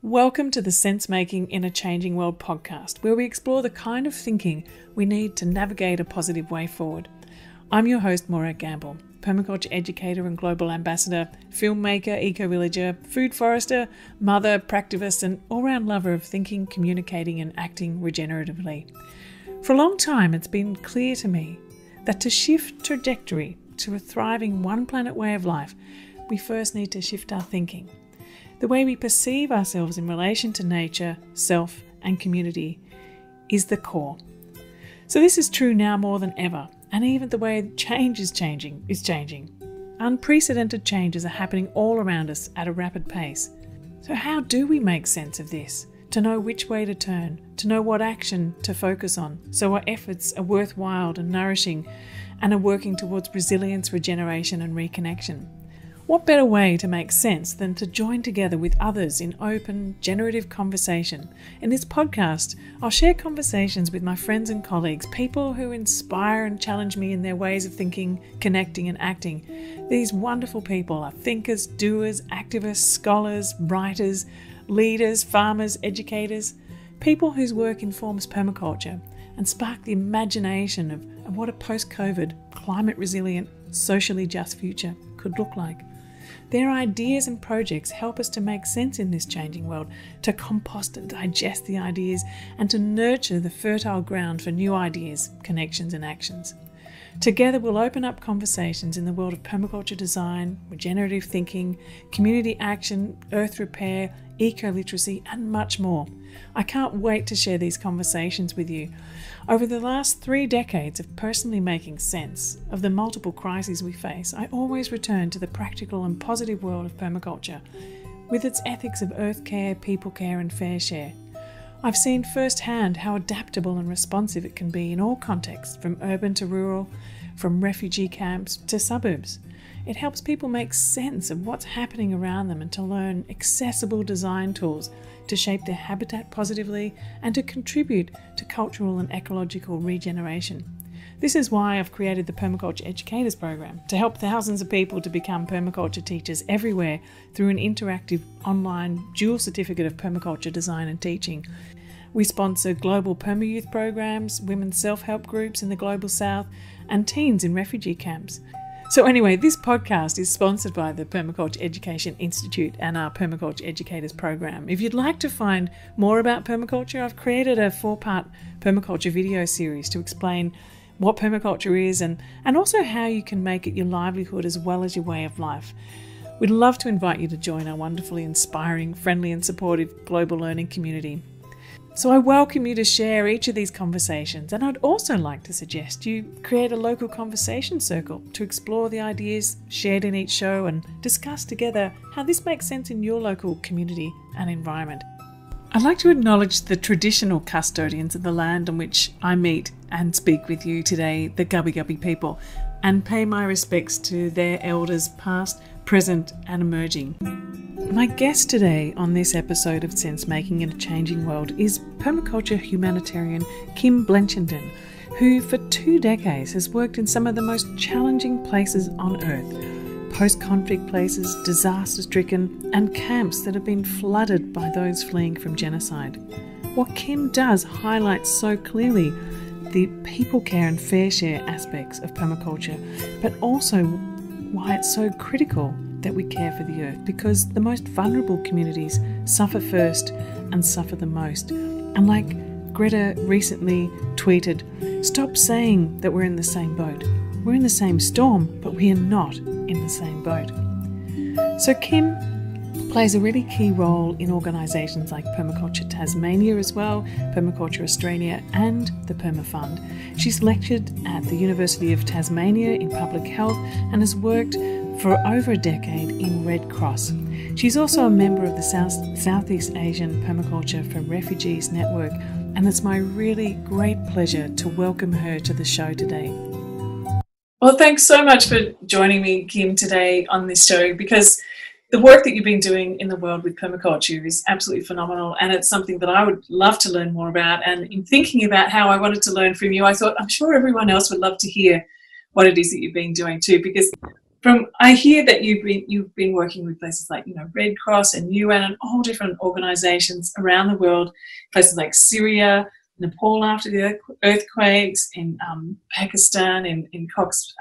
Welcome to the Sense Making in a Changing World podcast, where we explore the kind of thinking we need to navigate a positive way forward. I'm your host, Morag, permaculture educator and global ambassador, filmmaker, eco-villager, food forester, mother, practivist, and all-round lover of thinking, communicating, and acting regeneratively. For a long time, it's been clear to me that to shift trajectory to a thriving one-planet way of life, we first need to shift our thinking. The way we perceive ourselves in relation to nature, self, and community is the core. So this is true now more than ever, and even the way change is changing. Unprecedented changes are happening all around us at a rapid pace. So how do we make sense of this? To know which way to turn, to know what action to focus on, so our efforts are worthwhile and nourishing and are working towards resilience, regeneration, and reconnection. What better way to make sense than to join together with others in open, generative conversation? In this podcast, I'll share conversations with my friends and colleagues, people who inspire and challenge me in their ways of thinking, connecting, and acting. These wonderful people are thinkers, doers, activists, scholars, writers, leaders, farmers, educators, people whose work informs permaculture and spark the imagination of what a post-COVID, climate-resilient, socially just future could look like. Their ideas and projects help us to make sense in this changing world, to compost and digest the ideas, and to nurture the fertile ground for new ideas, connections, and actions. Together, we'll open up conversations in the world of permaculture design, regenerative thinking, community action, earth repair, eco-literacy, and much more. I can't wait to share these conversations with you. Over the last 3 decades of personally making sense of the multiple crises we face, I always return to the practical and positive world of permaculture, with its ethics of earth care, people care, and fair share. I've seen firsthand how adaptable and responsive it can be in all contexts, from urban to rural, from refugee camps to suburbs. It helps people make sense of what's happening around them and to learn accessible design tools to shape their habitat positively and to contribute to cultural and ecological regeneration. This is why I've created the Permaculture Educators Program, to help thousands of people to become permaculture teachers everywhere through an interactive online dual certificate of permaculture design and teaching. We sponsor global perma-youth programs, women's self-help groups in the Global South, and teens in refugee camps. So anyway, this podcast is sponsored by the Permaculture Education Institute and our Permaculture Educators Program. If you'd like to find more about permaculture, I've created a 4-part permaculture video series to explain what permaculture is and also how you can make it your livelihood as well as your way of life. We'd love to invite you to join our wonderfully inspiring, friendly and supportive global learning community. So I welcome you to share each of these conversations, and I'd also like to suggest you create a local conversation circle to explore the ideas shared in each show and discuss together how this makes sense in your local community and environment. I'd like to acknowledge the traditional custodians of the land on which I meet and speak with you today, the Gubbi Gubbi people, and pay my respects to their elders past, present and emerging. My guest today on this episode of Sense Making in a Changing World is permaculture humanitarian Kym Blechynden, who for 2 decades has worked in some of the most challenging places on earth, post-conflict places, disaster-stricken, and camps that have been flooded by those fleeing from genocide. What Kym does highlights so clearly the people care and fair share aspects of permaculture, but also why it's so critical that we care for the earth, because the most vulnerable communities suffer first and suffer the most. And like Greta recently tweeted, stop saying that we're in the same boat. We're in the same storm, but we are not in the same boat. So Kym plays a really key role in organisations like Permaculture Tasmania as well, Permaculture Australia and the Perma Fund. She's lectured at the University of Tasmania in public health and has worked for over a decade in Red Cross. She's also a member of the Southeast Asian Permaculture for Refugees Network, and it's my really great pleasure to welcome her to the show today. Well, thanks so much for joining me, Kym, today on this show, because the work that you've been doing in the world with permaculture is absolutely phenomenal, and it's something that I would love to learn more about. And in thinking about how I wanted to learn from you, I thought I'm sure everyone else would love to hear what it is that you've been doing too, because I hear that you've been working with places like, Red Cross and UN and all different organisations around the world, places like Syria, Nepal after the earthquakes, in Pakistan, in Cox's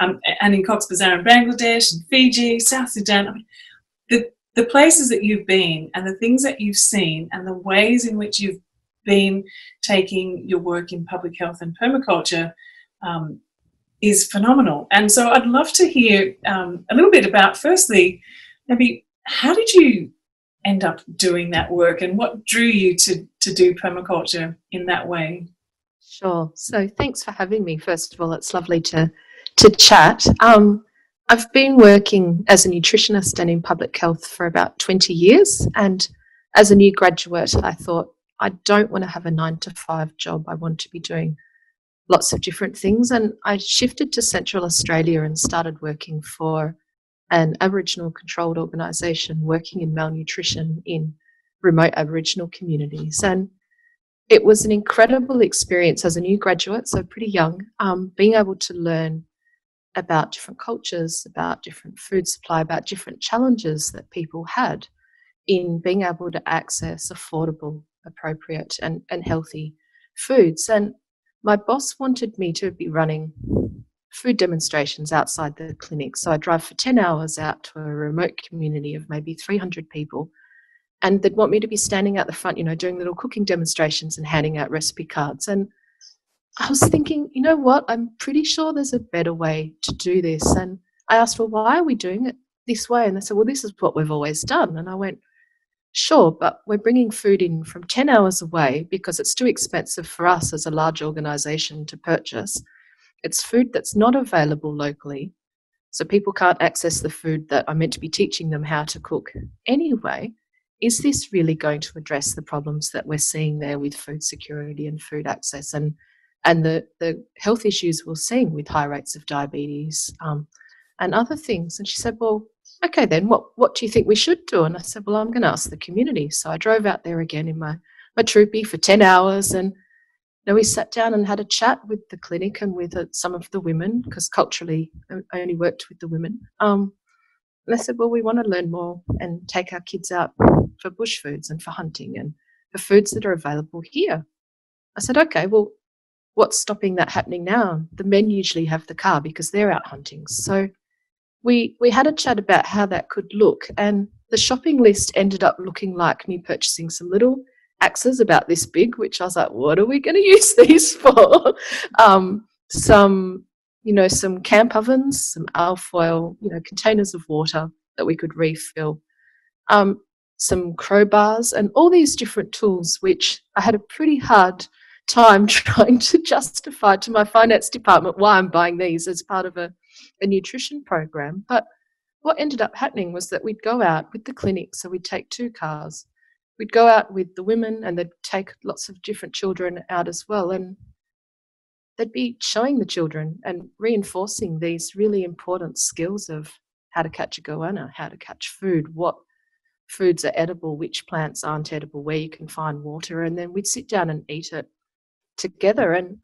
Bazar in Bangladesh, and Fiji, South Sudan. I mean, the places that you've been and the things that you've seen and the ways in which you've been taking your work in public health and permaculture is phenomenal. And so I'd love to hear a little bit about, firstly, maybe how did you end up doing that work and what drew you to do permaculture in that way? Sure. So thanks for having me. First of all, it's lovely to chat. I've been working as a nutritionist and in public health for about 20 years. And as a new graduate, I thought, I don't want to have a 9-to-5 job. I want to be doing lots of different things. And I shifted to Central Australia and started working for an Aboriginal controlled organisation working in malnutrition in remote Aboriginal communities. And it was an incredible experience as a new graduate, so pretty young, being able to learn about different cultures, about different food supply, about different challenges that people had in being able to access affordable, appropriate and healthy foods. And my boss wanted me to be running food demonstrations outside the clinic. So I drive for 10 hours out to a remote community of maybe 300 people. And they'd want me to be standing out the front, doing little cooking demonstrations and handing out recipe cards. And I was thinking, you know what, I'm pretty sure there's a better way to do this. And I asked, well, why are we doing it this way? And they said, well, this is what we've always done. And I went, sure, but we're bringing food in from 10 hours away because it's too expensive for us as a large organisation to purchase. It's food that's not available locally, so people can't access the food that I'm meant to be teaching them how to cook anyway. Is this really going to address the problems that we're seeing there with food security and food access and the health issues we're seeing with high rates of diabetes and other things? And she said, well, okay, then what do you think we should do? And I said, well, I'm going to ask the community. So I drove out there again in my troopy for 10 hours and we sat down and had a chat with the clinic and with some of the women, because culturally I only worked with the women. And I said, well, we want to learn more and take our kids out for bush foods and for hunting and for foods that are available here. I said, okay, well, what's stopping that happening now? The men usually have the car because they're out hunting. So we had a chat about how that could look, and the shopping list ended up looking like me purchasing some little axes about this big, which I was like, what are we going to use these for? Some camp ovens, some alfoil, containers of water that we could refill, some crowbars and all these different tools, which I had a pretty hard time trying to justify to my finance department why I'm buying these as part of a nutrition program. But what ended up happening was that we'd go out with the clinic, so we'd take 2 cars. We'd go out with the women and they'd take lots of different children out as well, and they'd be showing the children and reinforcing these really important skills of how to catch a goanna, how to catch food, what foods are edible, which plants aren't edible, where you can find water, and then we'd sit down and eat it together. And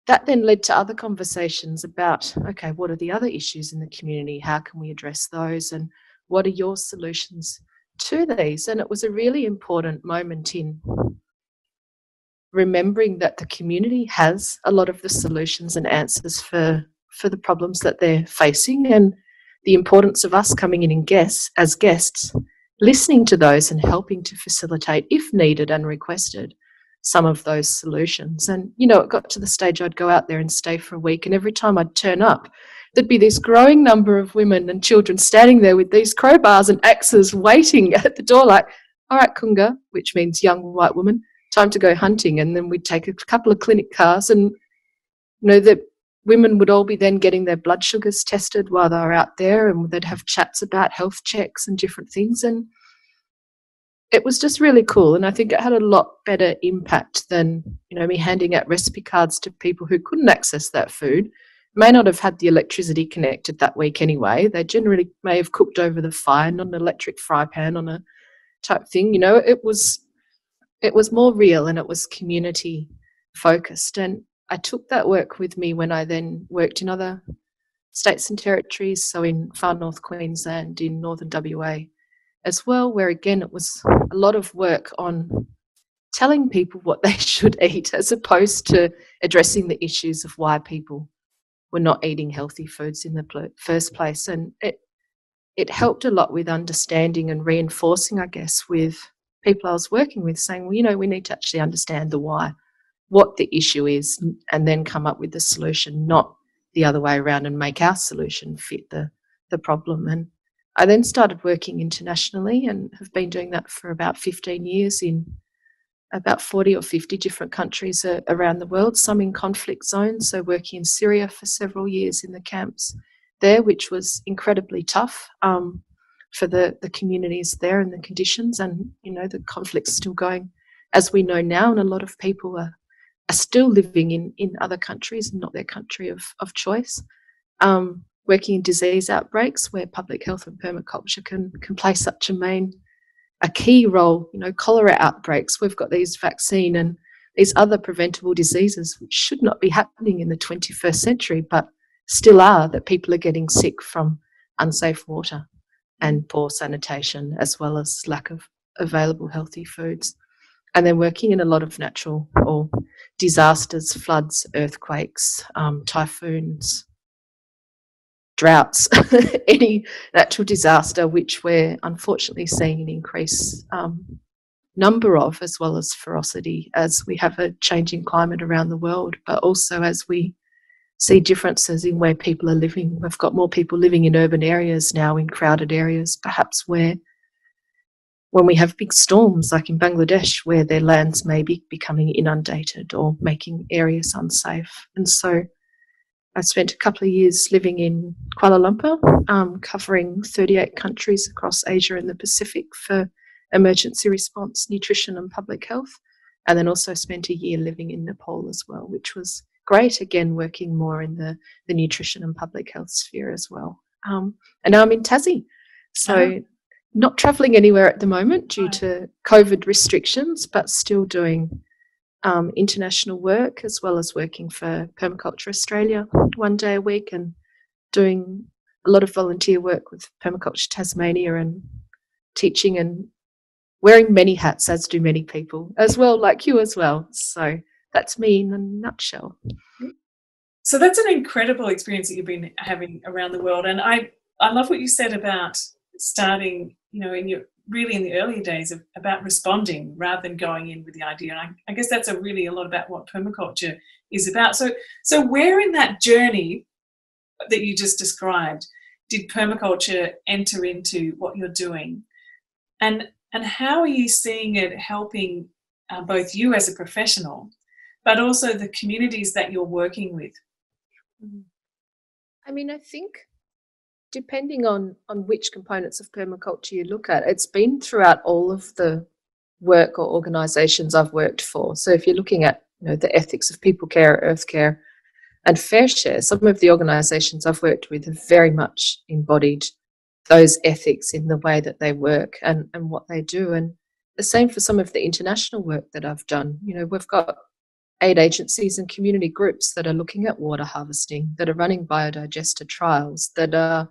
that then led to other conversations about, okay, what are the other issues in the community? How can we address those? And what are your solutions to these? And it was a really important moment in remembering that the community has a lot of the solutions and answers for the problems that they're facing, and the importance of us coming in as guests, listening to those and helping to facilitate, if needed and requested, some of those solutions. And, it got to the stage I'd go out there and stay for a week, and every time I'd turn up, there'd be this growing number of women and children standing there with these crowbars and axes waiting at the door like, all right, Kunga, which means young white woman, time to go hunting. And then we'd take a couple of clinic cars and, the women would all be then getting their blood sugars tested while they were out there, and they'd have chats about health checks and different things. And it was just really cool. And I think it had a lot better impact than, me handing out recipe cards to people who couldn't access that food, may not have had the electricity connected that week anyway. They generally may have cooked over the fire, not an electric fry pan on a type thing. It was more real and it was community focused. And I took that work with me when I then worked in other states and territories, so in far north Queensland, in northern WA as well, where again it was a lot of work on telling people what they should eat as opposed to addressing the issues of why people were not eating healthy foods in the first place. And it helped a lot with understanding and reinforcing, I guess, with people I was working with, saying, well, we need to actually understand the why, what the issue is, and then come up with the solution, not the other way around and make our solution fit the problem. And I then started working internationally and have been doing that for about 15 years in about 40 or 50 different countries around the world, some in conflict zones, so working in Syria for several years in the camps there, which was incredibly tough for the communities there and the conditions, and the conflict's still going as we know now, and a lot of people are still living in other countries, not their country of choice. Working in disease outbreaks where public health and permaculture can play such a key role. Cholera outbreaks, we've got these vaccine and these other preventable diseases which should not be happening in the 21st century, but still are, that people are getting sick from unsafe water and poor sanitation, as well as lack of available healthy foods. And then working in a lot of natural or disasters, floods, earthquakes, typhoons, droughts, any natural disaster, which we're unfortunately seeing an increased number of, as well as ferocity, as we have a changing climate around the world, but also as we see differences in where people are living. We've got more people living in urban areas now, in crowded areas, perhaps where when we have big storms, like in Bangladesh, where their lands may be becoming inundated or making areas unsafe. And so I spent a couple of years living in Kuala Lumpur, covering 38 countries across Asia and the Pacific for emergency response, nutrition and public health, and then also spent a year living in Nepal as well, which was great, again, working more in the nutrition and public health sphere as well. And now I'm in Tassie, so not travelling anywhere at the moment due to COVID restrictions, but still doing international work, as well as working for Permaculture Australia 1 day a week, and doing a lot of volunteer work with Permaculture Tasmania, and teaching and wearing many hats, as do many people as well, like you as well. So that's me in a nutshell. So that's an incredible experience that you've been having around the world. And I love what you said about starting, in the earlier days about responding rather than going in with the idea. And I guess that's a lot about what permaculture is about. So where in that journey that you just described did permaculture enter into what you're doing? And how are you seeing it helping both you as a professional, but also the communities that you're working with? I mean, I think depending on which components of permaculture you look at, it's been throughout all of the work or organisations I've worked for. So if you're looking at the ethics of people care, earth care, and fair share, some of the organisations I've worked with have very much embodied those ethics in the way that they work and what they do. And the same for some of the international work that I've done. We've got aid agencies and community groups that are looking at water harvesting, that are running biodigester trials, that are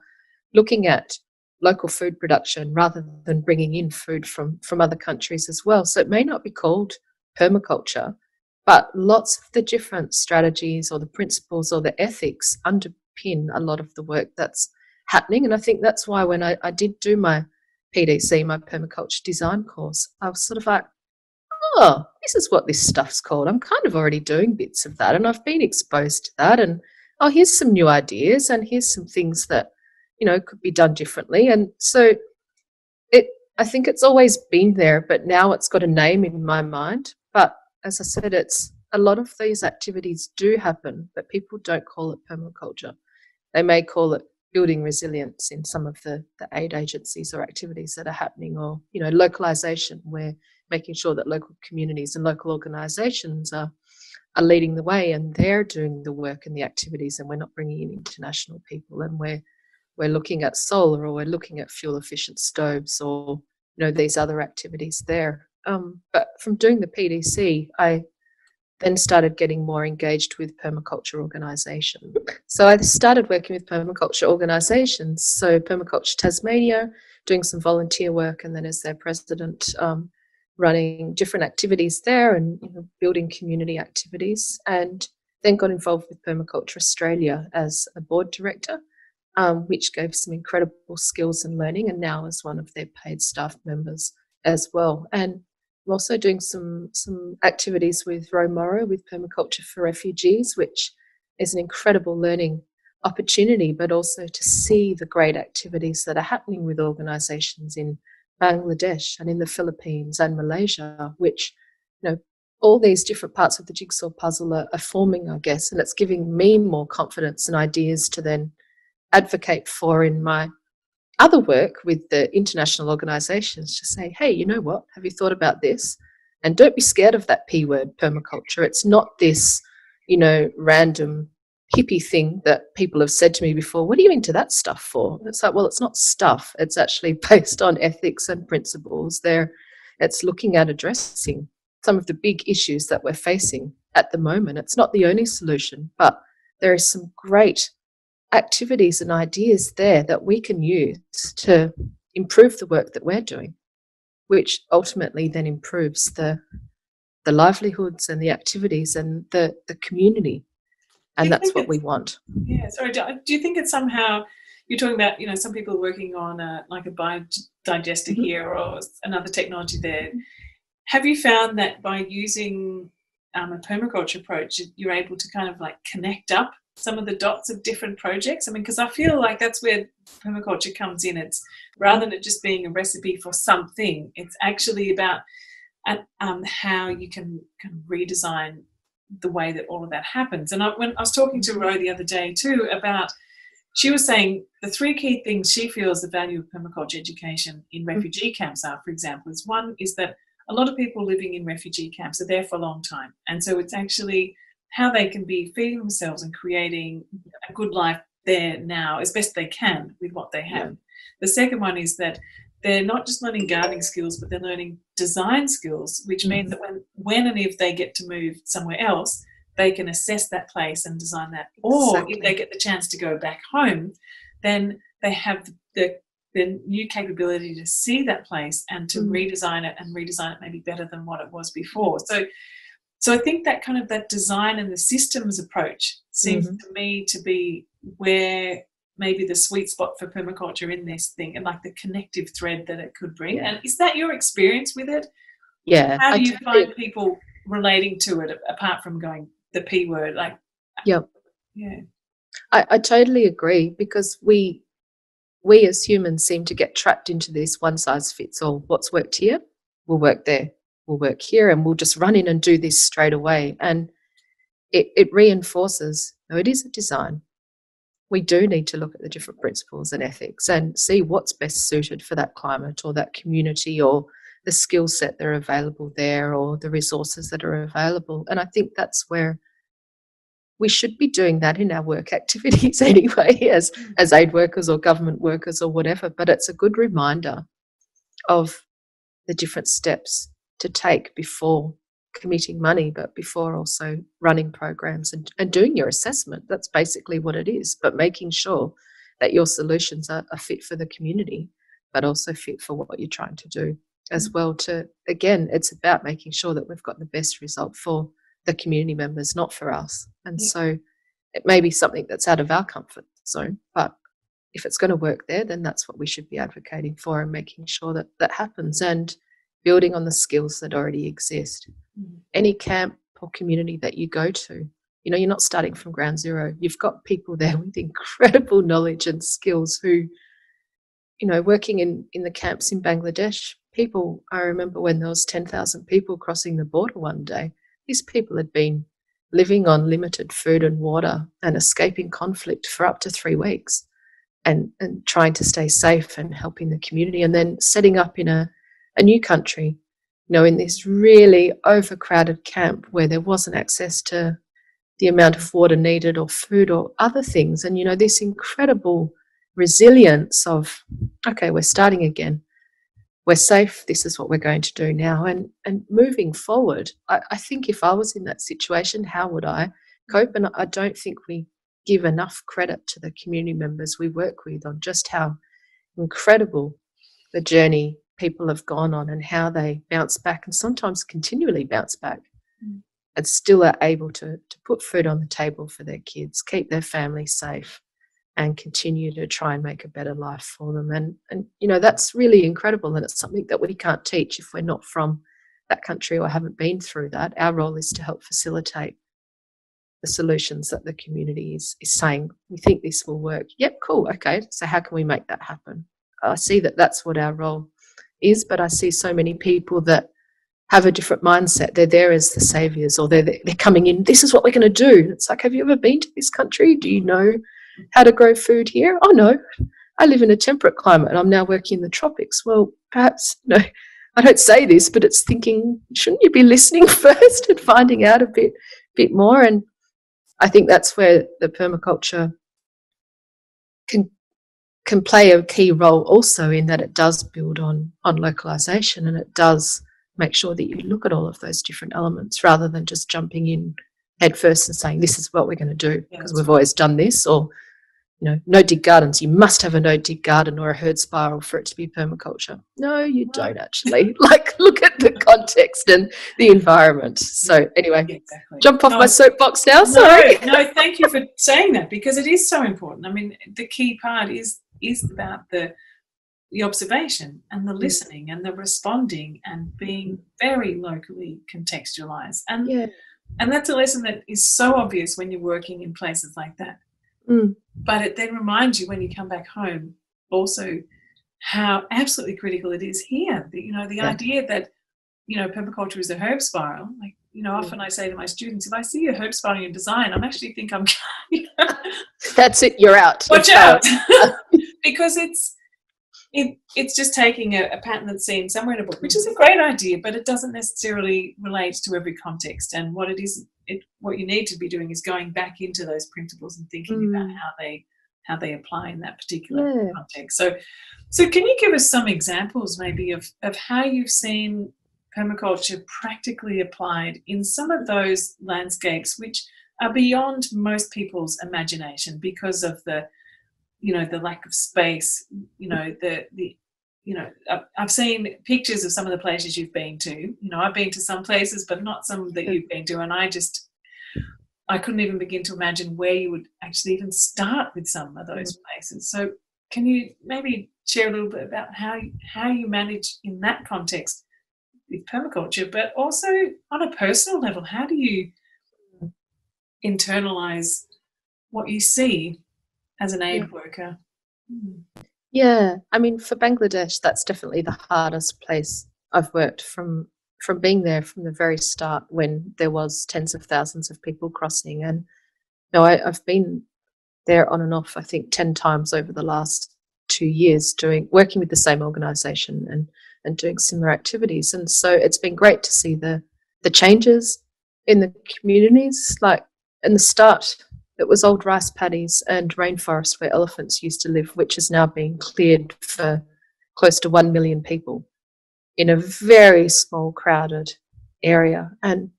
looking at local food production rather than bringing in food from other countries as well. So it may not be called permaculture, but lots of the different strategies or the principles or the ethics underpin a lot of the work that's happening. And I think that's why when I did do my PDC, my permaculture design course, I was sort of like, oh, this is what this stuff's called. I'm kind of already doing bits of that, and I've been exposed to that, and here's some new ideas, and here's some things that could be done differently. And so I think it's always been there, but now it's got a name in my mind. But as I said, it's a lot of these activities do happen, but people don't call it permaculture. They may call it building resilience in some of the aid agencies or activities that are happening, or localization, where making sure that local communities and local organizations are leading the way, and they're doing the work and the activities, and we're not bringing in international people, and we're looking at solar, or we're looking at fuel efficient stoves, or these other activities there. But from doing the PDC, then started getting more engaged with permaculture organisations. So I started working with permaculture organisations. So Permaculture Tasmania, doing some volunteer work, and then as their president, running different activities there and building community activities, and then got involved with Permaculture Australia as a board director, which gave some incredible skills and learning, and now as one of their paid staff members as well. And I'm also doing some activities with Romora with Permaculture for Refugees, which is an incredible learning opportunity, but also to see the great activities that are happening with organisations in Bangladesh and in the Philippines and Malaysia, which, all these different parts of the jigsaw puzzle are forming, I guess, and it's giving me more confidence and ideas to then advocate for in my other work with the international organisations, to say, hey, you know what, have you thought about this? And don't be scared of that P word, permaculture. It's not this, random hippie thing that people have said to me before. What are you into that stuff for? And it's like, well, it's not stuff. It's actually based on ethics and principles. It's looking at addressing some of the big issues that we're facing at the moment. It's not the only solution, but there is some great activities and ideas there that we can use to improve the work that we're doing, which ultimately then improves the livelihoods and the activities and the community. And that's what we want. Yeah. Sorry, do you think it's somehow, you're talking about, some people are working on a biodigester here or another technology there. Have you found that by using a permaculture approach, you're able to kind of connect up some of the dots of different projects? Because I feel like that's where permaculture comes in. It's rather than it just being a recipe for something, it's actually about how you can redesign the way that all of that happens. And when I was talking to Ro the other day too about, she was saying the three key things she feels the value of permaculture education in refugee camps are, for example, is one is that a lot of people living in refugee camps are there for a long time. And so it's actually how they can be feeding themselves and creating a good life there now as best they can with what they have. Yeah. The second one is that they're not just learning gardening skills, but they're learning design skills, which means that when and if they get to move somewhere else, they can assess that place and design that. Or if they get the chance to go back home, then they have the new capability to see that place and to redesign it maybe better than what it was before. So I think that kind of that design and the systems approach seems to me to be where maybe the sweet spot for permaculture in this thing, and the connective thread that it could bring. And is that your experience with it? Yeah. How do you find people relating to it apart from going the P word? Yeah. I totally agree, because we as humans seem to get trapped into this one size fits all. What's worked here will work there. We'll work here, and we'll just run in and do this straight away. And it reinforces, it is a design. We do need to look at the different principles and ethics and see what's best suited for that climate or that community or the skill set that are available there or the resources that are available. And I think that's where we should be doing that in our work activities anyway, as aid workers or government workers or whatever. But it's a good reminder of the different steps to take before committing money, but before also running programs and doing your assessment. That's basically what it is, but making sure that your solutions are fit for the community, but also fit for what you're trying to do as well. Again, it's about making sure that we've got the best result for the community members, not for us. And so it may be something that's out of our comfort zone, but if it's going to work there, then that's what we should be advocating for and making sure that that happens, and building on the skills that already exist. Any camp or community that you go to, you're not starting from ground zero. You've got people there with incredible knowledge and skills who, working in the camps in Bangladesh, I remember when there was 10,000 people crossing the border one day, these people had been living on limited food and water and escaping conflict for up to 3 weeks and trying to stay safe and helping the community, and then setting up in a new country, in this really overcrowded camp where there wasn't access to the amount of water needed or food or other things. And, this incredible resilience of, okay, we're starting again. we're safe, this is what we're going to do now. And moving forward, I think if I was in that situation, how would I cope? And I don't think we give enough credit to the community members we work with on just how incredible the journey people have gone on and how they bounce back, and sometimes continually bounce back, and still are able to put food on the table for their kids, keep their family safe, and continue to try and make a better life for them. And you know, that's really incredible, and it's something that we can't teach if we're not from that country or haven't been through that. Our role is to help facilitate the solutions that the community is saying, we think this will work. Yep, cool, okay, so how can we make that happen? I see that that's what our role is, but I see so many people that have a different mindset. They're there as the saviours, or they're coming in, this is what we're going to do. It's like, have you ever been to this country? Do you know how to grow food here? Oh, no, I live in a temperate climate and I'm now working in the tropics. Well, perhaps, no, I don't say this, but it's thinking, shouldn't you be listening first and finding out a bit more? And I think that's where the permaculture can play a key role also, in that it does build on localisation, and it does make sure that you look at all of those different elements rather than just jumping in head first and saying, this is what we're going to do because we've always done this, or, you know, no-dig gardens. You must have a no-dig garden or a herd spiral for it to be permaculture. No, you don't actually. Like, look at the context and the environment. So anyway, exactly. Jump off my soapbox now. Sorry. No, thank you for saying that, because it is so important. I mean, the key part is about the observation and the listening and the responding and being very locally contextualized. And that's a lesson that is so obvious when you're working in places like that. But it then reminds you when you come back home also how absolutely critical it is here. The idea that, you know, permaculture is a herb spiral. Like, you know, often I say to my students, if I see a herb spiral in design, I'm actually think I'm, you know, that's it, you're out. Watch out. Because it's just taking a pattern that's seen somewhere in a book, which is a great idea, but it doesn't necessarily relate to every context. And what what you need to be doing is going back into those principles and thinking about how they apply in that particular context. So can you give us some examples maybe of how you've seen permaculture practically applied in some of those landscapes which are beyond most people's imagination because of the lack of space, I've seen pictures of some of the places you've been to. You know, I've been to some places, but not some that you've been to. And I couldn't even begin to imagine where you would actually even start with some of those places. So can you maybe share a little bit about how you manage in that context with permaculture, but also on a personal level, how do you internalize what you see as an aid worker? Yeah, I mean, for Bangladesh, that's definitely the hardest place I've worked from being there from the very start, when there was tens of thousands of people crossing. And I've been there on and off, I think 10 times over the last 2 years, working with the same organisation and doing similar activities. And so it's been great to see the changes in the communities. Like in the start, it was old rice paddies and rainforest where elephants used to live, which is now being cleared for close to 1 million people in a very small, crowded area. And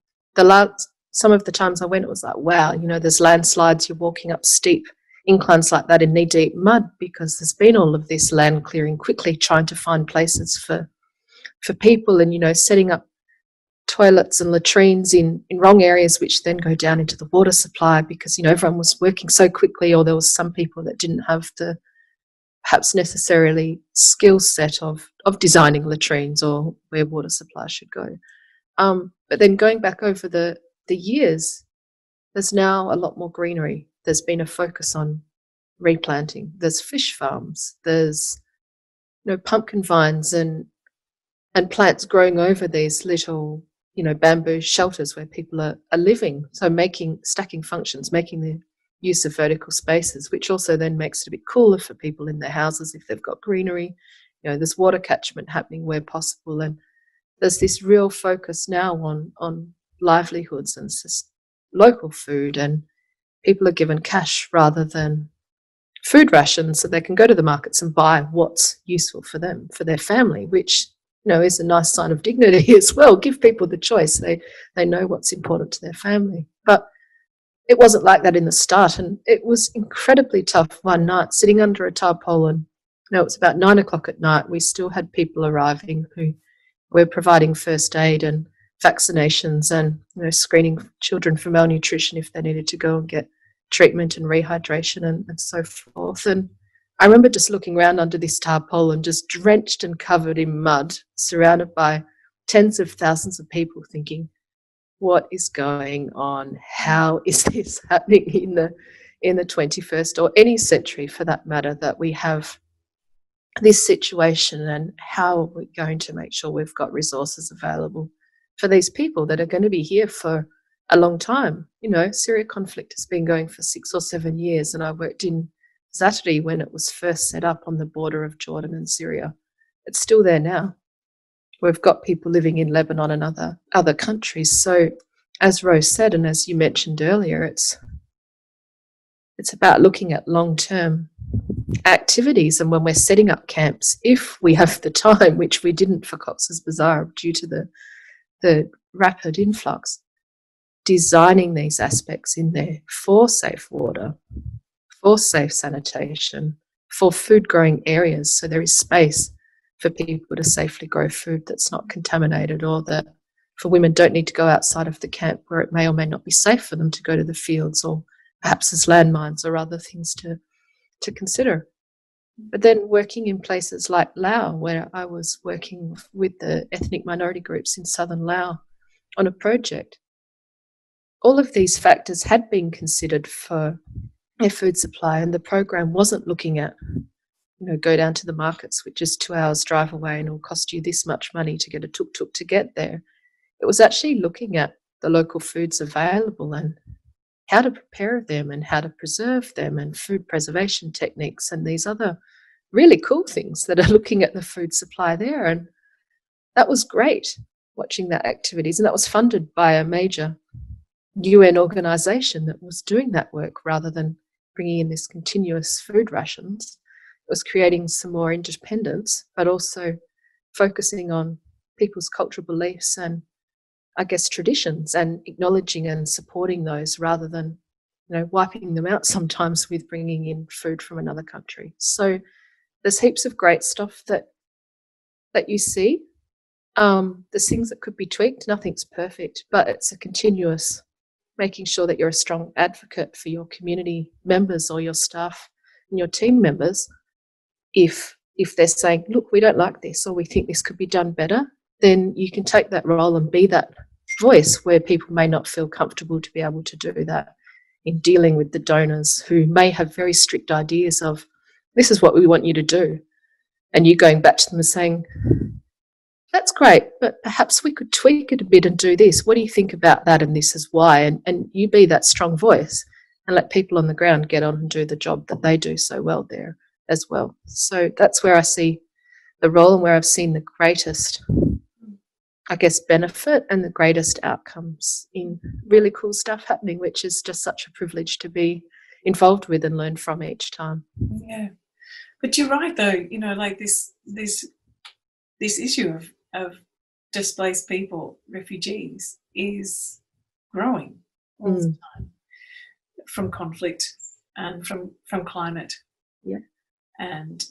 some of the times I went, it was like, wow, you know, there's landslides, you're walking up steep inclines like that in knee-deep mud because there's been all of this land clearing quickly, trying to find places for people, and, you know, setting up toilets and latrines in wrong areas, which then go down into the water supply because, you know, everyone was working so quickly, or there was some people that didn't have the perhaps necessarily skill set of designing latrines or where water supply should go. But then going back over the years, there's now a lot more greenery. There's been a focus on replanting. There's fish farms. There's, you know, pumpkin vines and plants growing over these little, you know, bamboo shelters where people are living. So stacking functions, making the use of vertical spaces, which also then makes it a bit cooler for people in their houses if they've got greenery. You know, there's water catchment happening where possible, and there's this real focus now on livelihoods and local food, and people are given cash rather than food rations, so they can go to the markets and buy what's useful for them, for their family, which is a nice sign of dignity as well. Give people the choice. They know what's important to their family. But it wasn't like that in the start, and it was incredibly tough one night sitting under a tarpaulin. It was about 9 o'clock at night. We still had people arriving who were providing first aid and vaccinations and screening children for malnutrition if they needed to go and get treatment and rehydration and so forth. And I remember just looking around under this tarpaulin, just drenched and covered in mud, surrounded by tens of thousands of people, thinking, what is going on? How is this happening in the 21st or any century for that matter, that we have this situation, and how are we going to make sure we've got resources available for these people that are going to be here for a long time? Syria conflict has been going for 6 or 7 years, and I worked in Zaatari when it was first set up on the border of Jordan and Syria. It's still there now. We've got people living in Lebanon and other countries. So as Rose said, and as you mentioned earlier, it's about looking at long-term activities. And when we're setting up camps, if we have the time, which we didn't for Cox's Bazar due to the rapid influx, designing these aspects in there for safe water, for safe sanitation, for food growing areas, so there is space for people to safely grow food that's not contaminated, or that for women don't need to go outside of the camp where it may or may not be safe for them to go to the fields, or perhaps as landmines or other things to consider. But then working in places like Laos, where I was working with the ethnic minority groups in southern Laos on a project, all of these factors had been considered for their food supply, and the program wasn't looking at, go down to the markets, which is 2 hours drive away and it'll cost you this much money to get a tuk-tuk to get there. It was actually looking at the local foods available and how to prepare them and how to preserve them, and food preservation techniques and these other really cool things that are looking at the food supply there. And that was great, watching that activities. And that was funded by a major UN organisation that was doing that work rather than bringing in this continuous food rations. It was creating some more independence, but also focusing on people's cultural beliefs and, I guess, traditions, and acknowledging and supporting those rather than, wiping them out sometimes with bringing in food from another country. So there's heaps of great stuff that you see. There's things that could be tweaked. Nothing's perfect, but it's a continuous making sure that you're a strong advocate for your community members or your staff and your team members. If they're saying, look, we don't like this, or we think this could be done better, then you can take that role and be that voice where people may not feel comfortable to be able to do that in dealing with the donors who may have very strict ideas of, this is what we want you to do. And you going back to them and saying, that's great, but perhaps we could tweak it a bit and do this. What do you think about that? And this is why. And you be that strong voice and let people on the ground get on and do the job that they do so well there as well. So that's where I see the role and where I've seen the greatest, I guess, benefit and the greatest outcomes in really cool stuff happening, which is just such a privilege to be involved with and learn from each time. Yeah. But you're right, though, like this issue of displaced people, refugees, is growing all the time from conflict and from climate. Yeah. And,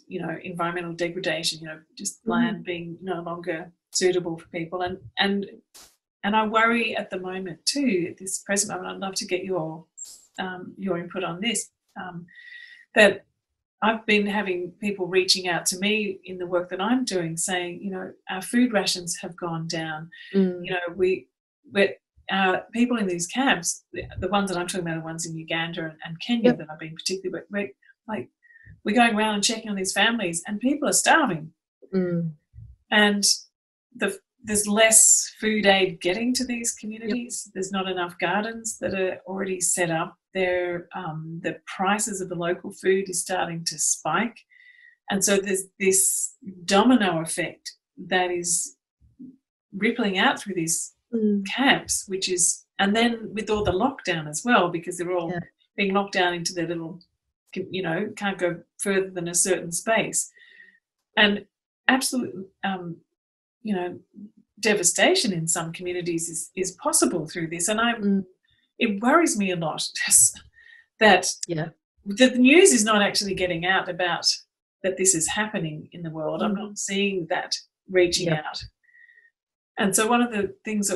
environmental degradation, just land being no longer suitable for people. And I worry at the moment too, at this present moment, I'd love to get your input on this, that I've been having people reaching out to me in the work that I'm doing saying, our food rations have gone down. People in these camps, the ones that I'm talking about are the ones in Uganda and Kenya that I've been particularly, we're going around and checking on these families and people are starving. And there's less food aid getting to these communities. There's not enough gardens that are already set up. The prices of the local food is starting to spike. And so there's this domino effect that is rippling out through these camps, and then with all the lockdown as well, because they're all being locked down into their little, can't go further than a certain space. And absolutely, devastation in some communities is possible through this. And it worries me a lot that the news is not actually getting out about that this is happening in the world. I'm not seeing that reaching out. And so one of the things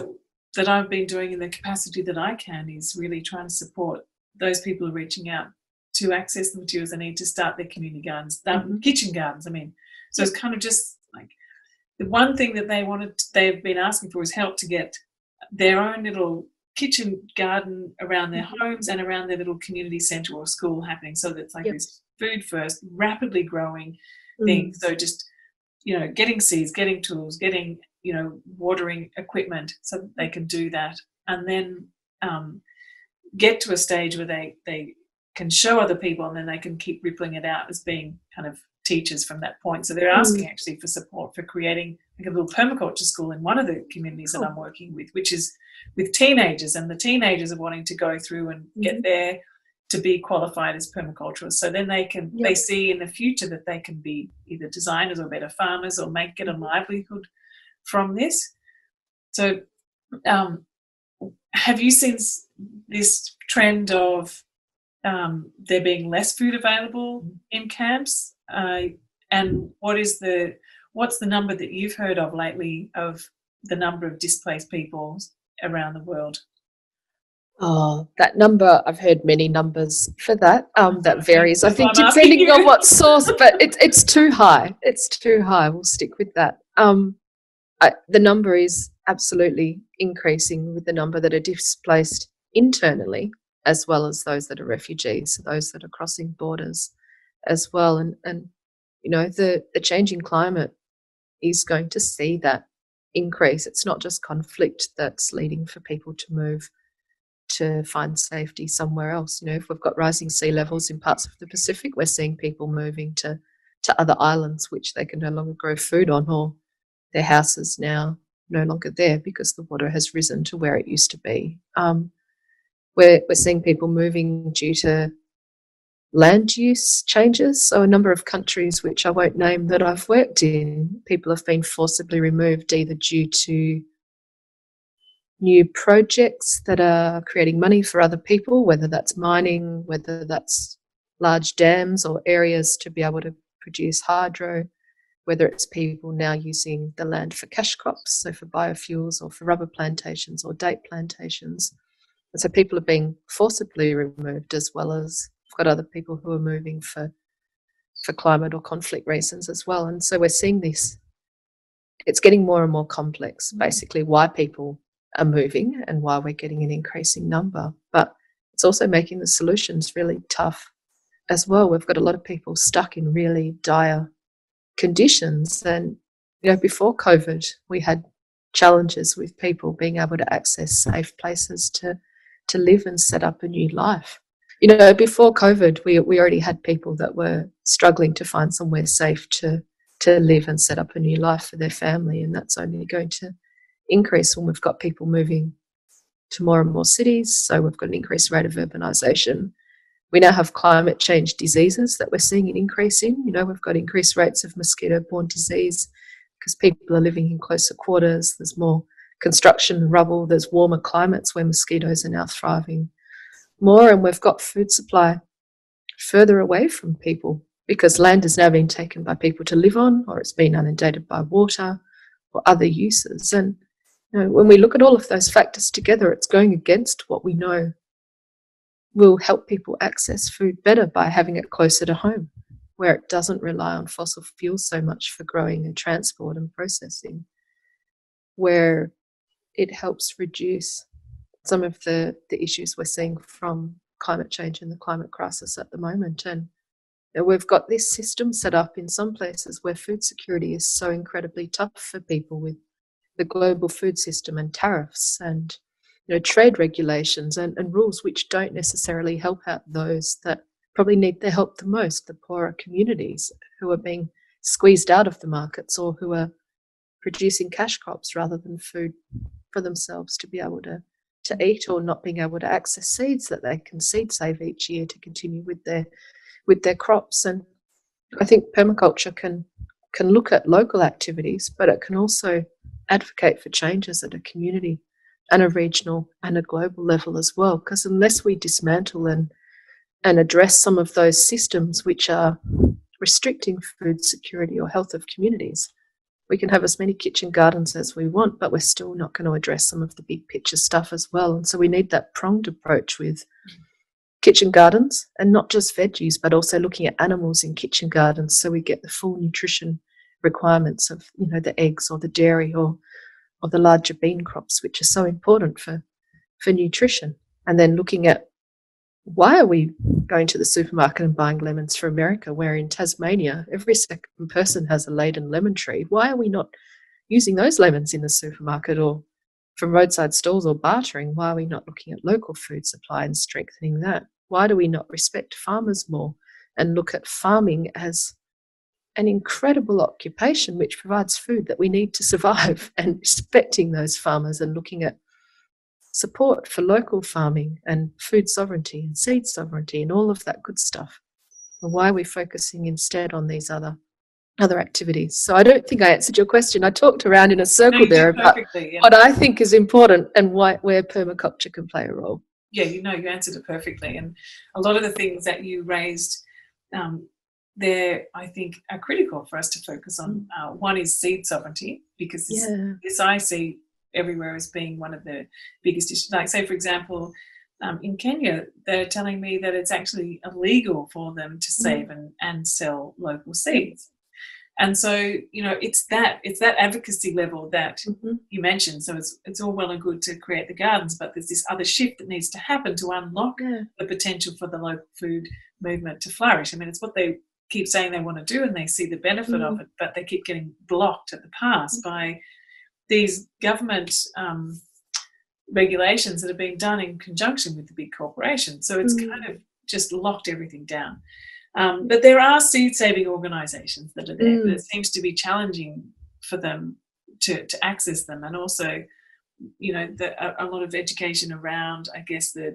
that I've been doing in the capacity that I can is really trying to support those people reaching out to access the materials they need to start their community gardens, kitchen gardens, I mean. So it's kind of just like the one thing that they've been asking for is help to get their own little kitchen garden around their homes and around their little community centre or school happening, so that it's like this food first, rapidly growing thing. So just, getting seeds, getting tools, getting, watering equipment so that they can do that, and then get to a stage where they can show other people, and then they can keep rippling it out as being kind of teachers from that point. So they're asking actually for support for creating like a little permaculture school in one of the communities that I'm working with, which is with teenagers, and the teenagers are wanting to go through and get there to be qualified as permaculturists. So then they see in the future that they can be either designers or better farmers or get a livelihood from this. So have you seen this trend of there being less food available in camps? And what's the number that you've heard of lately of the number of displaced people around the world? Oh, that number, I've heard many numbers for that. That varies, I think, depending on what source, but it's too high. It's too high. We'll stick with that. The number is absolutely increasing with the number that are displaced internally, as well as those that are refugees, those that are crossing borders as well. And the changing climate is going to see that increase. It's not just conflict that's leading for people to move to find safety somewhere else. If we've got rising sea levels in parts of the Pacific, we're seeing people moving to other islands which they can no longer grow food on, or their houses now no longer there because the water has risen to where it used to be. We're seeing people moving due to land use changes. So a number of countries, which I won't name, that I've worked in, people have been forcibly removed either due to new projects that are creating money for other people, whether that's mining, whether that's large dams or areas to be able to produce hydro, whether it's people now using the land for cash crops, so for biofuels or for rubber plantations or date plantations. And so people are being forcibly removed, as well as we've got other people who are moving for climate or conflict reasons as well. And so we're seeing this. It's getting more and more complex, basically, why people are moving and why we're getting an increasing number. But it's also making the solutions really tough as well. We've got a lot of people stuck in really dire conditions. And, before COVID, we had challenges with people being able to access safe places to live and set up a new life. Before COVID, we already had people that were struggling to find somewhere safe to live and set up a new life for their family, and that's only going to increase when we've got people moving to more and more cities. So we've got an increased rate of urbanisation. We now have climate change diseases that we're seeing an increase in. We've got increased rates of mosquito-borne disease because people are living in closer quarters. There's more construction and rubble. There's warmer climates where mosquitoes are now thriving more, and we've got food supply further away from people because land is now being taken by people to live on, or it's been inundated by water or other uses. And when we look at all of those factors together, it's going against what we know will help people access food better by having it closer to home, where it doesn't rely on fossil fuels so much for growing and transport and processing, where it helps reduce some of the issues we're seeing from climate change and the climate crisis at the moment. And we've got this system set up in some places where food security is so incredibly tough for people, with the global food system and tariffs and trade regulations and rules which don't necessarily help out those that probably need their help the most, the poorer communities who are being squeezed out of the markets or who are producing cash crops rather than food for themselves to be able to eat, or not being able to access seeds that they can seed save each year to continue with their crops. And I think permaculture can look at local activities, but it can also advocate for changes at a community and a regional and a global level as well. Because unless we dismantle and address some of those systems which are restricting food security or health of communities, we can have as many kitchen gardens as we want, but we're still not going to address some of the big picture stuff as well. And so we need that pronged approach with kitchen gardens, and not just veggies, but also looking at animals in kitchen gardens, so we get the full nutrition requirements of, you know, the eggs or the dairy or the larger bean crops, which are so important for nutrition. And then looking at, why are we going to the supermarket and buying lemons for America, where in Tasmania every second person has a laden lemon tree? Why are we not using those lemons in the supermarket or from roadside stalls or bartering? Why are we not looking at local food supply and strengthening that? Why do we not respect farmers more and look at farming as an incredible occupation which provides food that we need to survive, and respecting those farmers and looking at support for local farming and food sovereignty and seed sovereignty and all of that good stuff? And why are we focusing instead on these other activities? So I don't think I answered your question. I talked around in a circle there about what I think is important and where permaculture can play a role. Yeah, you answered it perfectly. And a lot of the things that you raised there, I think, are critical for us to focus on. One is seed sovereignty, because this I see everywhere as being one of the biggest issues. Like, say, for example, in Kenya, they're telling me that it's actually illegal for them to save and sell local seeds. And so, it's that advocacy level that you mentioned. So it's all well and good to create the gardens, but there's this other shift that needs to happen to unlock the potential for the local food movement to flourish. I mean, it's what they keep saying they want to do, and they see the benefit of it, but they keep getting blocked at the pass by these government regulations that are being done in conjunction with the big corporations. So it's kind of just locked everything down. But there are seed-saving organisations that are there, but it seems to be challenging for them to access them. And also, a lot of education around, I guess, I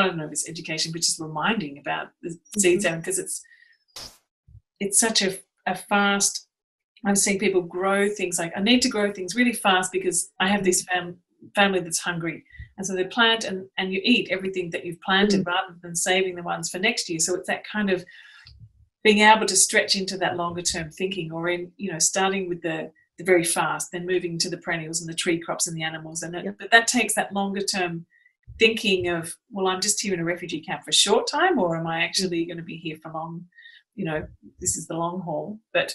don't know if it's education, but just reminding about the seed-saving, because it's such a fast... I'm seeing people grow things like, I need to grow things really fast because I have this family that's hungry. And so they plant and you eat everything that you've planted rather than saving the ones for next year. So it's that kind of being able to stretch into that longer term thinking, or in, starting with the very fast, then moving to the perennials and the tree crops and the animals. But that takes that longer term thinking of, well, I'm just here in a refugee camp for a short time, or am I actually going to be here for long? This is the long haul. But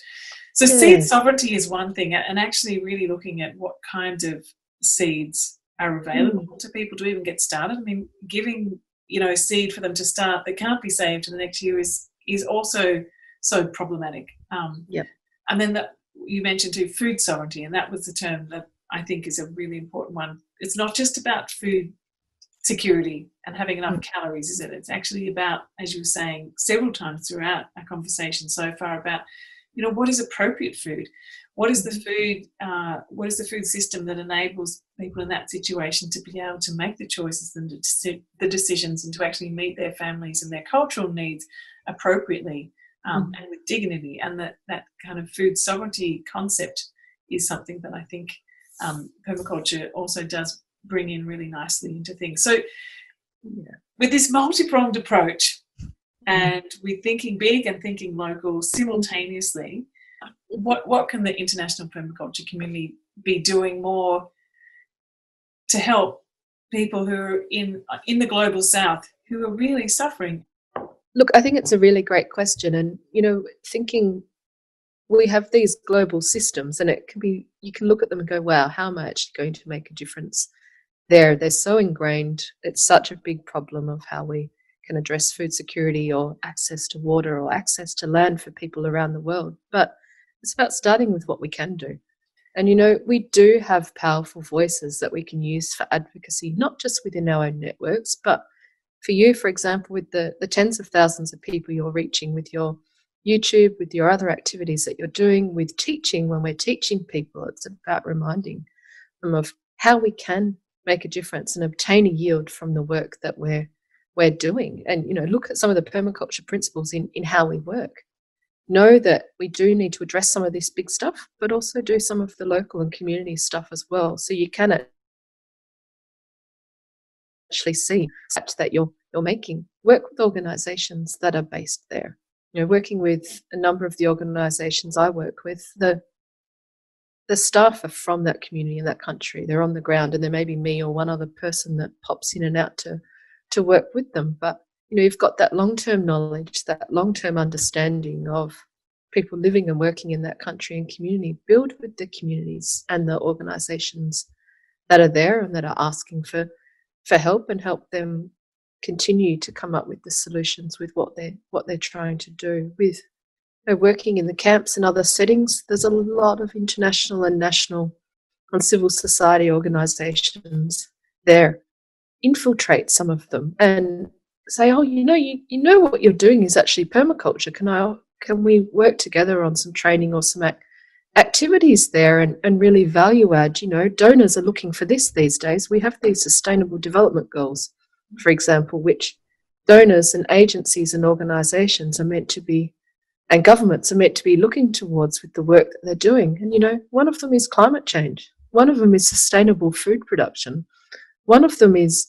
so seed sovereignty is one thing, and actually really looking at what kinds of seeds are available to people to even get started. I mean, giving, seed for them to start that can't be saved in the next year is also so problematic. And then you mentioned too, food sovereignty, and that was the term that I think is a really important one. It's not just about food security and having enough calories, is it? It's actually about, as you were saying several times throughout our conversation so far, about what is appropriate food, what is the food system that enables people in that situation to be able to make the choices and the decisions, and to actually meet their families and their cultural needs appropriately and with dignity. And that kind of food sovereignty concept is something that I think permaculture also does bring in really nicely into things. So with this multi-pronged approach, and with thinking big and thinking local simultaneously, what can the international permaculture community be doing more to help people who are in the global south who are really suffering? Look, I think it's a really great question. And, thinking we have these global systems, and it can be, you can look at them and go, wow, how am I actually going to make a difference there? They're so ingrained. It's such a big problem of how we can address food security or access to water or access to land for people around the world. But it's about starting with what we can do. And, we do have powerful voices that we can use for advocacy, not just within our own networks, but for you, for example, with the tens of thousands of people you're reaching with your YouTube, with your other activities that you're doing, with teaching. When we're teaching people, it's about reminding them of how we can make a difference and obtain a yield from the work that we're doing. And, look at some of the permaculture principles in how we work. know that we do need to address some of this big stuff, but also do some of the local and community stuff as well. So you can actually see that you're making. Work with organisations that are based there. You know, working with a number of the organisations I work with, the staff are from that community in that country. They're on the ground, and there may be me or one other person that pops in and out to work with them. But you know, you've got that long-term knowledge, that long-term understanding of people living and working in that country and community. Build with the communities and the organisations that are there and that are asking for help, and help them continue to come up with the solutions with what they're trying to do. With working in the camps and other settings, there's a lot of international and national and civil society organisations there. Infiltrate some of them and say, oh, you know what you're doing is actually permaculture. Can we work together on some training or some activities there and really value add? You know, donors are looking for this these days. We have these sustainable development goals, for example, which donors and agencies and organisations are meant to be, and governments are meant to be looking towards with the work that they're doing. And, you know, one of them is climate change. One of them is sustainable food production. One of them is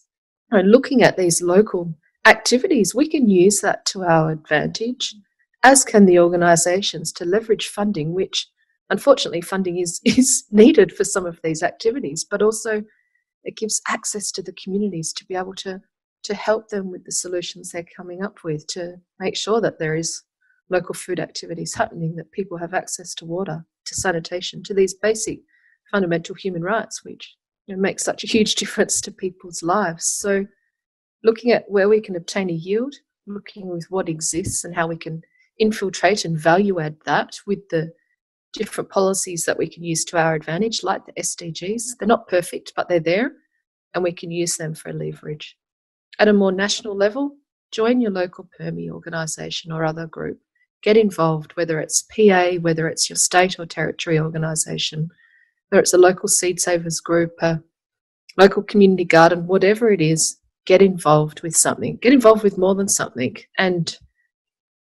looking at these local activities. We can use that to our advantage, as can the organisations, to leverage funding, which unfortunately funding is needed for some of these activities, but also it gives access to the communities to be able to help them with the solutions they're coming up with, to make sure that there is local food activities happening, that people have access to water, to sanitation, to these basic fundamental human rights, which make such a huge difference to people's lives. So looking at where we can obtain a yield, looking with what exists and how we can infiltrate and value add that with the different policies that we can use to our advantage, like the SDGs. They're not perfect, but they're there, and we can use them for leverage. At a more national level, join your local PERMI organisation or other group. Get involved, whether it's PA, whether it's your state or territory organisation, whether it's a local seed savers group, a local community garden, whatever it is, get involved with something. Get involved with more than something and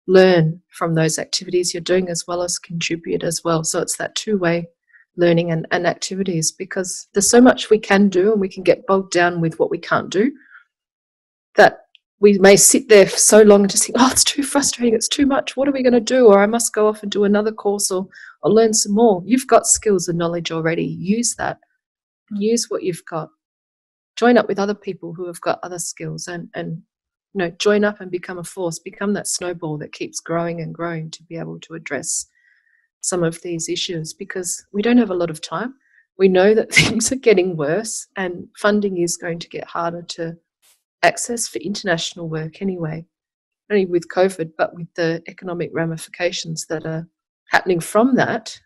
learn from those activities you're doing, as well as contribute as well. So it's that two-way learning and activities, because there's so much we can do, and we can get bogged down with what we can't do, that we may sit there for so long and just think, oh, it's too frustrating, it's too much, what are we going to do? Or I must go off and do another course or learn some more. You've got skills and knowledge already. Use that. Use what you've got. Join up with other people who have got other skills and join up and become a force, become that snowball that keeps growing and growing to be able to address some of these issues, because we don't have a lot of time. We know that things are getting worse and funding is going to get harder to access for international work anyway, not only with COVID, but with the economic ramifications that are happening from that.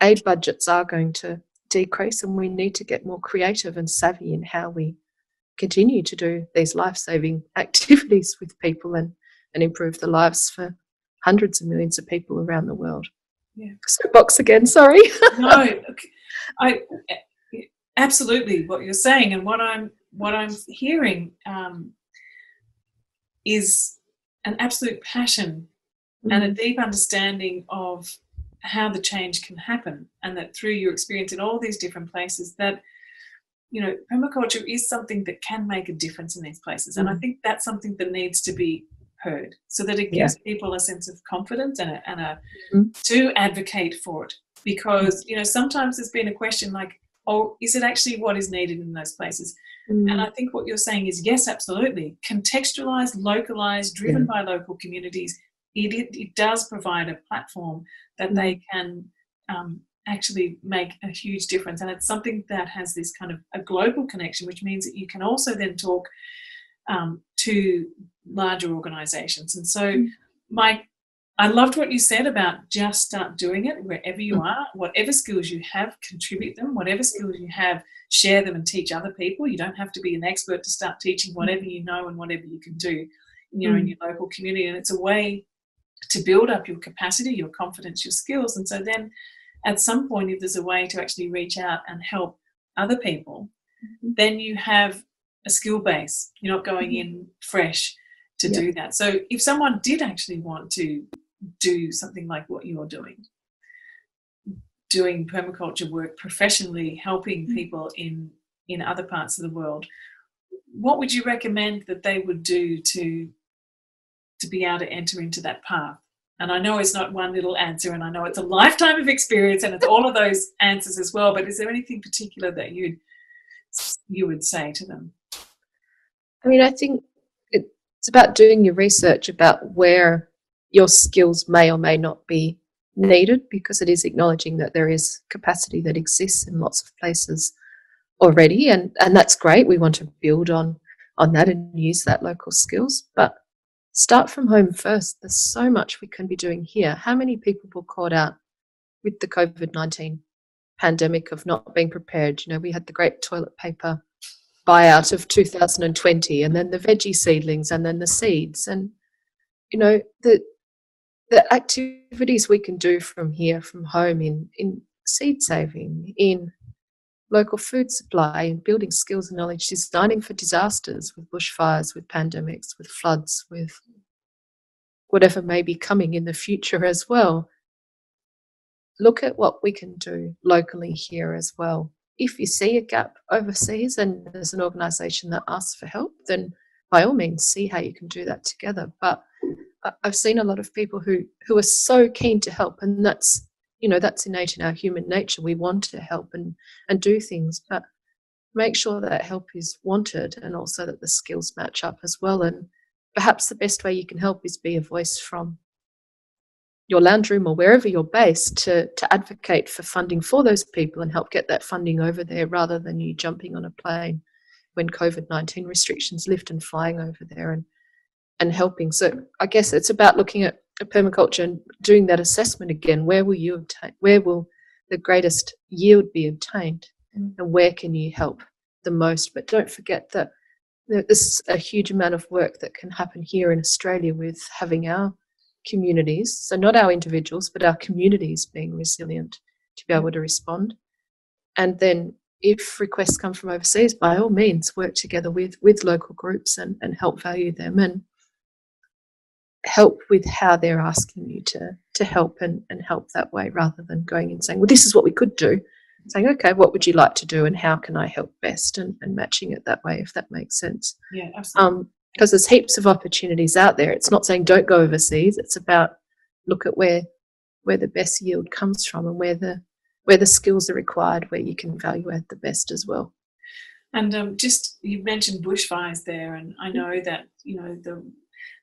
Aid budgets are going to decrease, and we need to get more creative and savvy in how we continue to do these life-saving activities with people and improve the lives for hundreds of millions of people around the world. Yeah. Soapbox again, sorry. No, I absolutely what you're saying, and what I'm hearing is an absolute passion and a deep understanding of how the change can happen, and that through your experience in all these different places, that permaculture is something that can make a difference in these places. And I think that's something that needs to be heard, so that it gives people a sense of confidence and to advocate for it. Because, sometimes there's been a question like, oh, is it actually what is needed in those places? And I think what you're saying is, yes, absolutely. Contextualised, localised, driven by local communities, it does provide a platform that they can actually make a huge difference. And it's something that has this kind of a global connection, which means that you can also then talk to larger organisations. And so I loved what you said about just start doing it wherever you are. Whatever skills you have, contribute them. Whatever skills you have, share them and teach other people. You don't have to be an expert to start teaching whatever you know and whatever you can do in your local community. And it's a way to build up your capacity, your confidence, your skills. And so then at some point, if there's a way to actually reach out and help other people, then you have a skill base. You're not going in fresh to do that. So if someone did actually want to do something like what you're doing permaculture work professionally, helping people in other parts of the world, what would you recommend that they would do to be able to enter into that path? And I know it's not one little answer, and I know it's a lifetime of experience, and it's all of those answers as well, but is there anything particular that you would say to them? I mean, I think it's about doing your research about where your skills may or may not be needed, because it is acknowledging that there is capacity that exists in lots of places already, and that's great. We want to build on that and use that local skills, but start from home first. There's so much we can be doing here. How many people were caught out with the COVID-19 pandemic of not being prepared? You know, we had the great toilet paper buyout of 2020, and then the veggie seedlings, and then the seeds, and you know, the activities we can do from here, from home, in seed saving, in local food supply, in building skills and knowledge, designing for disasters, with bushfires, with pandemics, with floods, with whatever may be coming in the future as well. Look at what we can do locally here as well. If you see a gap overseas and there's an organisation that asks for help, then by all means see how you can do that together. But I've seen a lot of people who are so keen to help, and that's, you know, that's innate in our human nature. We want to help and do things, but make sure that help is wanted, and also that the skills match up as well. And perhaps the best way you can help is be a voice from your lounge room or wherever you're based to advocate for funding for those people and help get that funding over there, rather than you jumping on a plane when COVID-19 restrictions lift and flying over there and helping. So I guess it's about looking at permaculture and doing that assessment again. Where will the greatest yield be obtained, and where can you help the most? But don't forget that there's a huge amount of work that can happen here in Australia with having our communities, so not our individuals, but our communities being resilient to be able to respond. And then if requests come from overseas, by all means, work together with local groups and help value them, and help with how they're asking you to help, and help that way, rather than going and saying, well, this is what we could do. Saying, okay, what would you like to do and how can I help best, and matching it that way, if that makes sense. Yeah, absolutely. Because there's heaps of opportunities out there. It's not saying don't go overseas. It's about look at where the best yield comes from, and where the skills are required, where you can value add the best as well. And just, you mentioned bushfires there, and I know that, you know,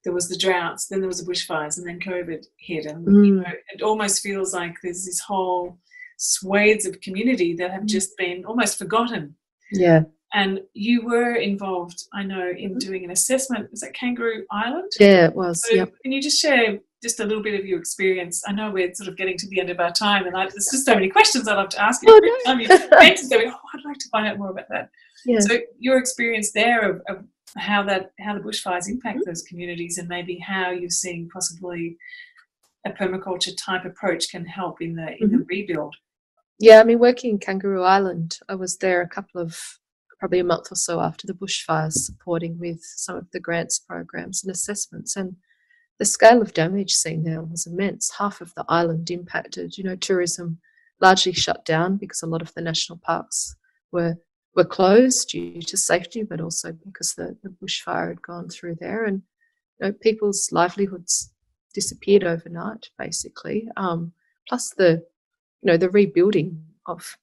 there was the droughts, then there was the bushfires, and then COVID hit, and you know, it almost feels like there's this whole swathes of community that have just been almost forgotten. Yeah. And you were involved, I know, in doing an assessment. Was that Kangaroo Island? Yeah, it was. So can you just share just a little bit of your experience? I know we're sort of getting to the end of our time, and there's just so many questions I'd love to ask you. Oh, no. Time you mentioned going, I'd like to find out more about that. Yeah. So your experience there of how the bushfires impact those communities, and maybe how you're seeing possibly a permaculture type approach can help in the rebuild. Yeah, I mean, working in Kangaroo Island, I was there probably a month or so after the bushfires, supporting with some of the grants programs and assessments, and the scale of damage seen there was immense. Half of the island impacted. You know, tourism largely shut down because a lot of the national parks were closed due to safety, but also because the bushfire had gone through there, and you know, people's livelihoods disappeared overnight, basically. Plus the rebuilding of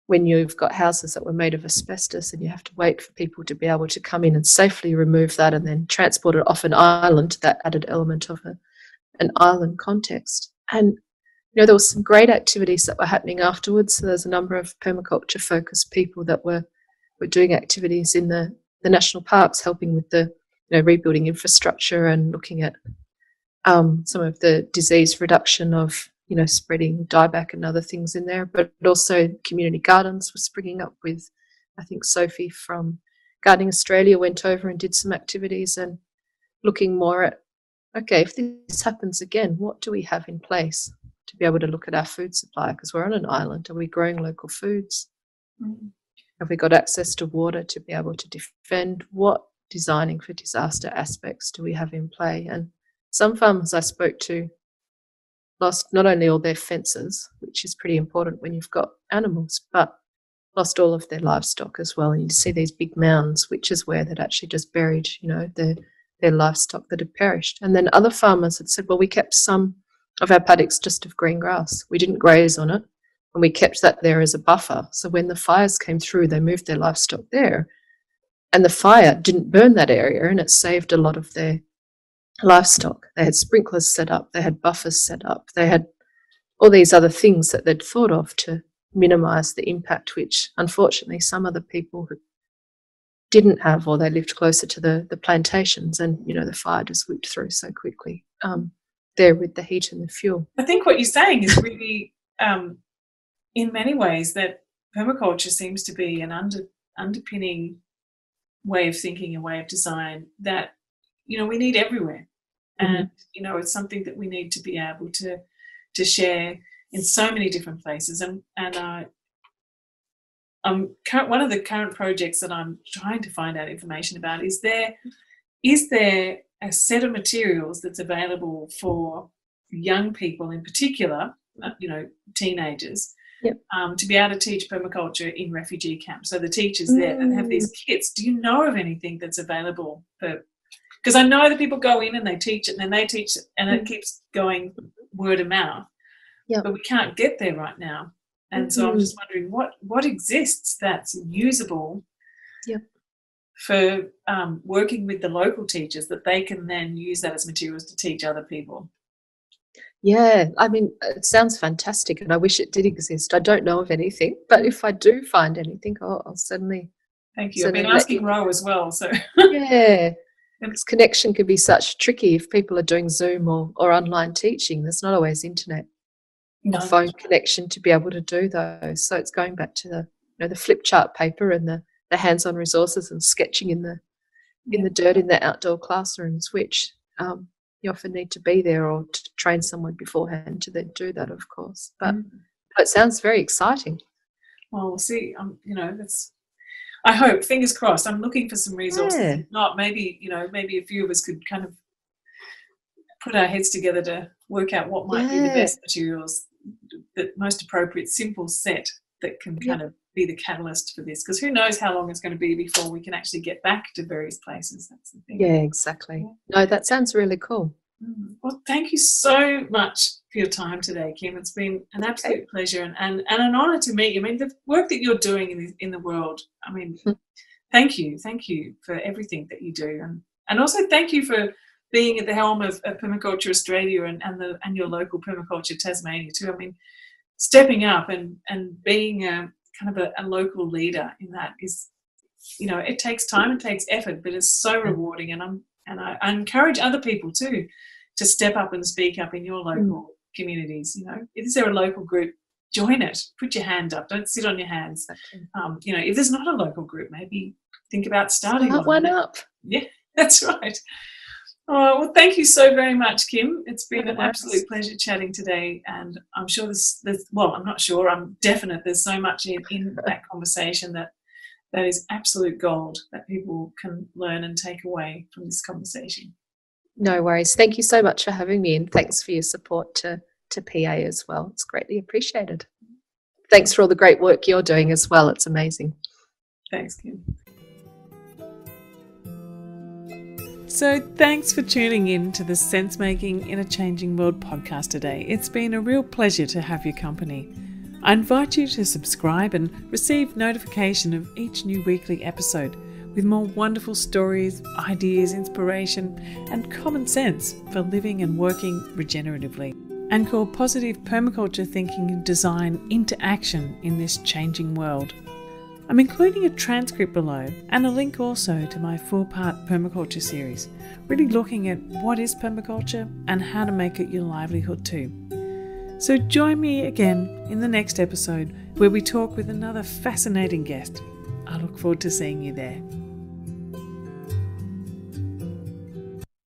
when you've got houses that were made of asbestos, and you have to wait for people to be able to come in and safely remove that and then transport it off an island, that added element of an island context. And you know, there was some great activities that were happening afterwards. So there's a number of permaculture focused people that were doing activities in the national parks, helping with the rebuilding infrastructure and looking at some of the disease reduction of spreading dieback and other things in there. But also community gardens were springing up with, I think Sophie from Gardening Australia went over and did some activities and looking more at, okay, if this happens again, what do we have in place to be able to look at our food supply? Because we're on an island. Are we growing local foods? Have we got access to water to be able to defend? What designing for disaster aspects do we have in play? And some farmers I spoke to lost not only all their fences, which is pretty important when you've got animals, but lost all of their livestock as well. And you see these big mounds, which is where they'd actually just buried, their livestock that had perished. And then other farmers had said, well, we kept some of our paddocks just of green grass. We didn't graze on it, and we kept that there as a buffer. So when the fires came through, they moved their livestock there, and the fire didn't burn that area, and it saved a lot of their livestock. They had sprinklers set up, they had buffers set up, they had all these other things that they'd thought of to minimise the impact, which unfortunately some other people who didn't have, or they lived closer to the plantations, and the fire just whipped through so quickly there with the heat and the fuel. I think what you're saying is really in many ways that permaculture seems to be an underpinning way of thinking, a way of design that we need everywhere. And it's something that we need to be able to share in so many different places. And one of the current projects that I'm trying to find out information about is there a set of materials that's available for young people in particular, teenagers, to be able to teach permaculture in refugee camps. So the teachers there that have these kits, do you know of anything that's available for? Because I know that people go in and they teach it, and then they teach it, and it keeps going word of mouth. Yep. But we can't get there right now. And so I'm just wondering what exists that's usable for working with the local teachers, that they can then use that as materials to teach other people. Yeah, I mean, it sounds fantastic, and I wish it did exist. I don't know of anything, but if I do find anything, I'll certainly. Thank you. I've been asking Ro as well. So yeah. Because connection can be such tricky if people are doing Zoom or online teaching. There's not always internet or phone connection to be able to do those. So it's going back to the flip chart paper and the hands-on resources and sketching in the dirt in the outdoor classrooms, which you often need to be there or to train someone beforehand to then do that, of course. But it sounds very exciting. Well, we'll see. That's. I hope, fingers crossed. I'm looking for some resources. Yeah. If not, maybe a few of us could kind of put our heads together to work out what might be the best materials, the most appropriate, simple set that can kind of be the catalyst for this. Because who knows how long it's going to be before we can actually get back to various places. That's the thing. Yeah, exactly. Yeah. No, that sounds really cool. Well, thank you so much for your time today, Kym. It's been an absolute pleasure and an honour to meet you. I mean, the work that you're doing in the world, I mean, thank you for everything that you do. And also thank you for being at the helm of Permaculture Australia and your local Permaculture Tasmania too. I mean, stepping up and being kind of a local leader in that is, it takes time, it takes effort, but it's so rewarding. And I encourage other people too to step up and speak up in your local communities. Is there a local group? Join it. Put your hand up. Don't sit on your hands. If there's not a local group, maybe think about starting one up. Yeah, that's right. Oh, well, thank you so very much, Kym. It's been an absolute pleasure chatting today, and I'm sure I'm not sure, I'm definite there's so much in that conversation that is absolute gold that people can learn and take away from this conversation. No worries. Thank you so much for having me, and thanks for your support to PA as well. It's greatly appreciated. Thanks for all the great work you're doing as well. It's amazing. Thanks, Kym. So thanks for tuning in to the Sense Making in a Changing World podcast today. It's been a real pleasure to have your company. I invite you to subscribe and receive notification of each new weekly episode with more wonderful stories, ideas, inspiration, and common sense for living and working regeneratively. And call positive permaculture thinking and design into action in this changing world. I'm including a transcript below and a link also to my 4-part permaculture series, really looking at what is permaculture and how to make it your livelihood too. So join me again in the next episode where we talk with another fascinating guest. I look forward to seeing you there.